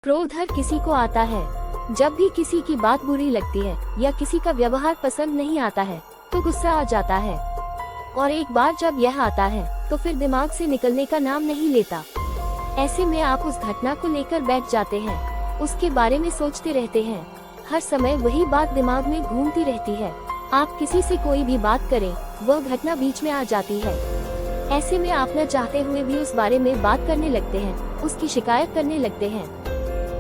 क्रोध हर किसी को आता है। जब भी किसी की बात बुरी लगती है या किसी का व्यवहार पसंद नहीं आता है तो गुस्सा आ जाता है, और एक बार जब यह आता है तो फिर दिमाग से निकलने का नाम नहीं लेता। ऐसे में आप उस घटना को लेकर बैठ जाते हैं, उसके बारे में सोचते रहते हैं, हर समय वही बात दिमाग में घूमती रहती है। आप किसी से कोई भी बात करें, वह घटना बीच में आ जाती है। ऐसे में आप न चाहते हुए भी उस बारे में बात करने लगते हैं, उसकी शिकायत करने लगते हैं।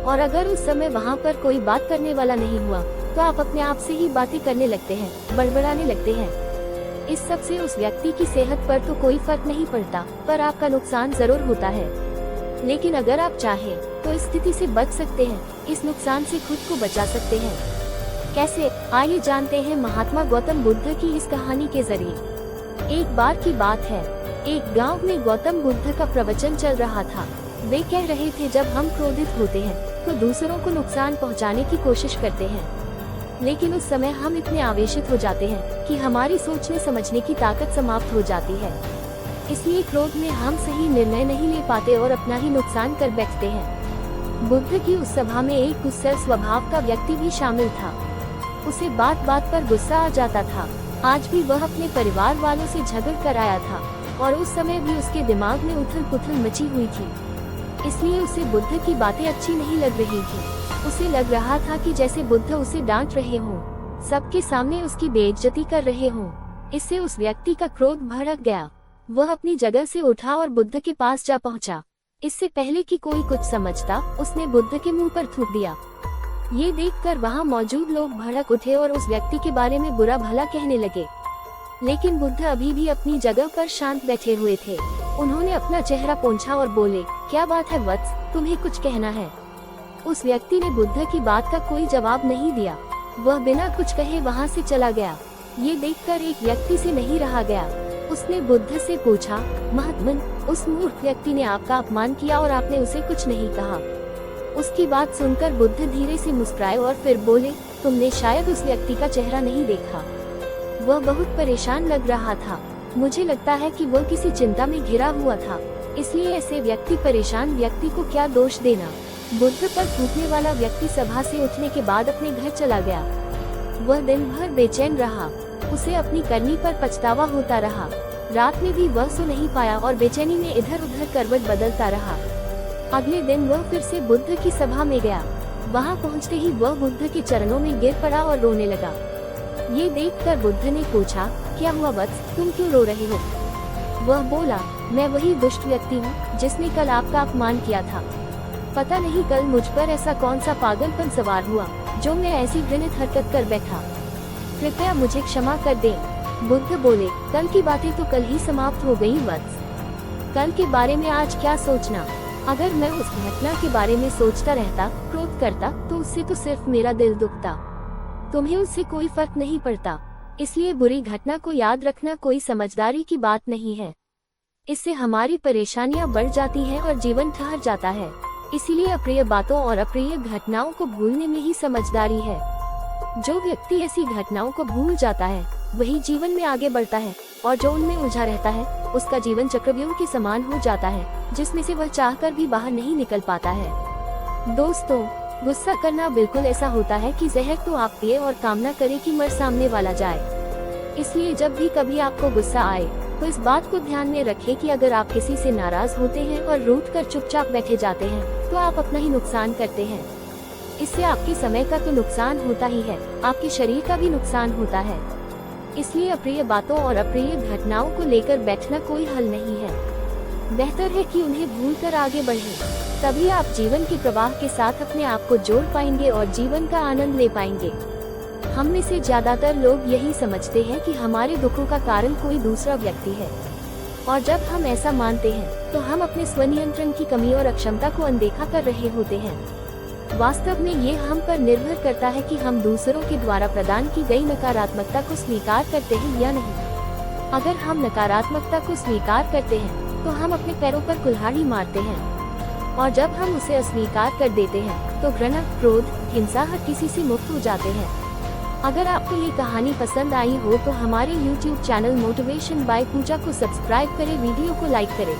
और अगर उस समय वहाँ पर कोई बात करने वाला नहीं हुआ तो आप अपने आप से ही बातें करने लगते हैं, बड़बड़ाने लगते हैं। इस सब से उस व्यक्ति की सेहत पर तो कोई फर्क नहीं पड़ता, पर आपका नुकसान जरूर होता है। लेकिन अगर आप चाहें तो इस स्थिति से बच सकते हैं, इस नुकसान से खुद को बचा सकते हैं। कैसे, आइए जानते हैं महात्मा गौतम बुद्ध की इस कहानी के जरिए। एक बार की बात है, एक गांव में गौतम बुद्ध का प्रवचन चल रहा था। वे कह रहे थे, जब हम क्रोधित होते हैं तो दूसरों को नुकसान पहुंचाने की कोशिश करते हैं, लेकिन उस समय हम इतने आवेशित हो जाते हैं कि हमारी सोचने समझने की ताकत समाप्त हो जाती है। इसलिए क्रोध में हम सही निर्णय नहीं ले पाते और अपना ही नुकसान कर बैठते हैं। बुद्ध की उस सभा में एक गुस्सैल स्वभाव का व्यक्ति भी शामिल था। उसे बात बात पर गुस्सा आ जाता था। आज भी वह अपने परिवार वालों से झगड़ कर आया था और उस समय भी उसके दिमाग में उथल पुथल मची हुई थी। इसलिए उसे बुद्ध की बातें अच्छी नहीं लग रही थी। उसे लग रहा था कि जैसे बुद्ध उसे डांट रहे हों, सबके सामने उसकी बेइज्जती कर रहे हों। इससे उस व्यक्ति का क्रोध भड़क गया। वह अपनी जगह से उठा और बुद्ध के पास जा पहुंचा। इससे पहले कि कोई कुछ समझता, उसने बुद्ध के मुंह पर थूक दिया। ये देखकर वहां मौजूद लोग भड़क उठे और उस व्यक्ति के बारे में बुरा भला कहने लगे। लेकिन बुद्ध अभी भी अपनी जगह पर शांत बैठे हुए थे। उन्होंने अपना चेहरा पोंछा और बोले, क्या बात है वत्स, तुम्हें कुछ कहना है? उस व्यक्ति ने बुद्ध की बात का कोई जवाब नहीं दिया। वह बिना कुछ कहे वहां से चला गया। ये देखकर एक व्यक्ति से नहीं रहा गया। उसने बुद्ध से पूछा, महात्मन, उस मूर्ख व्यक्ति ने आपका अपमान किया और आपने उसे कुछ नहीं कहा। उसकी बात सुनकर बुद्ध धीरे से मुस्कुराए और फिर बोले, तुमने शायद उस व्यक्ति का चेहरा नहीं देखा। वह बहुत परेशान लग रहा था। मुझे लगता है कि वह किसी चिंता में घिरा हुआ था, इसलिए ऐसे परेशान व्यक्ति को क्या दोष देना। बुद्ध पर थूकने वाला व्यक्ति सभा से उठने के बाद अपने घर चला गया। वह दिन भर बेचैन रहा। उसे अपनी करनी पर पछतावा होता रहा। रात में भी वह सो नहीं पाया और बेचैनी में इधर उधर करवट बदलता रहा। अगले दिन वह फिर से बुद्ध की सभा में गया। वहां पहुंचते ही वह बुद्ध के चरणों में गिर पड़ा और रोने लगा। ये देखकर बुद्ध ने पूछा, क्या हुआ वत्स, तुम क्यों रो रहे हो? वह बोला, मैं वही दुष्ट व्यक्ति हूँ जिसने कल आपका अपमान किया था। पता नहीं कल मुझ पर ऐसा कौन सा पागलपन सवार हुआ जो मैं ऐसी घृणित हरकत कर बैठा। कृपया मुझे क्षमा कर दें। बुद्ध बोले, कल की बातें तो कल ही समाप्त हो गयी वत्स। कल के बारे में आज क्या सोचना? अगर मैं उस घटना के बारे में सोचता रहता, क्रोध करता, तो उससे तो सिर्फ मेरा दिल दुखता। तुम्हें उससे कोई फर्क नहीं पड़ता। इसलिए बुरी घटना को याद रखना कोई समझदारी की बात नहीं है। इससे हमारी परेशानियां बढ़ जाती हैं और जीवन ठहर जाता है। इसीलिए अप्रिय बातों और अप्रिय घटनाओं को भूलने में ही समझदारी है। जो व्यक्ति ऐसी घटनाओं को भूल जाता है वही जीवन में आगे बढ़ता है, और जो उनमें उलझा रहता है उसका जीवन चक्रव्यूह के समान हो जाता है, जिसमें से वह चाहकर भी बाहर नहीं निकल पाता है। दोस्तों, गुस्सा करना बिल्कुल ऐसा होता है कि जहर तो आप पिए और कामना करें कि मर सामने वाला जाए। इसलिए जब भी कभी आपको गुस्सा आए तो इस बात को ध्यान में रखें कि अगर आप किसी से नाराज होते हैं और रूठ कर चुपचाप बैठे जाते हैं तो आप अपना ही नुकसान करते हैं। इससे आपके समय का तो नुकसान होता ही है, आपके शरीर का भी नुकसान होता है। इसलिए अप्रिय बातों और अप्रिय घटनाओं को लेकर बैठना कोई हल नहीं है। बेहतर है कि उन्हें भूलकर आगे बढ़ें। तभी आप जीवन के प्रवाह के साथ अपने आप को जोड़ पाएंगे और जीवन का आनंद ले पाएंगे। हम में से ज्यादातर लोग यही समझते हैं कि हमारे दुखों का कारण कोई दूसरा व्यक्ति है, और जब हम ऐसा मानते हैं तो हम अपने स्वनियंत्रण की कमी और अक्षमता को अनदेखा कर रहे होते हैं। वास्तव में ये हम पर निर्भर करता है कि हम दूसरों के द्वारा प्रदान की गई नकारात्मकता को स्वीकार करते हैं या नहीं। अगर हम नकारात्मकता को स्वीकार करते हैं तो हम अपने पैरों पर कुल्हाड़ी मारते हैं, और जब हम उसे अस्वीकार कर देते हैं तो घृणा, क्रोध, हिंसा हर किसी से मुक्त हो जाते हैं। अगर आपको ये कहानी पसंद आई हो तो हमारे YouTube चैनल मोटिवेशन बाय पूजा को सब्सक्राइब करें, वीडियो को लाइक करें।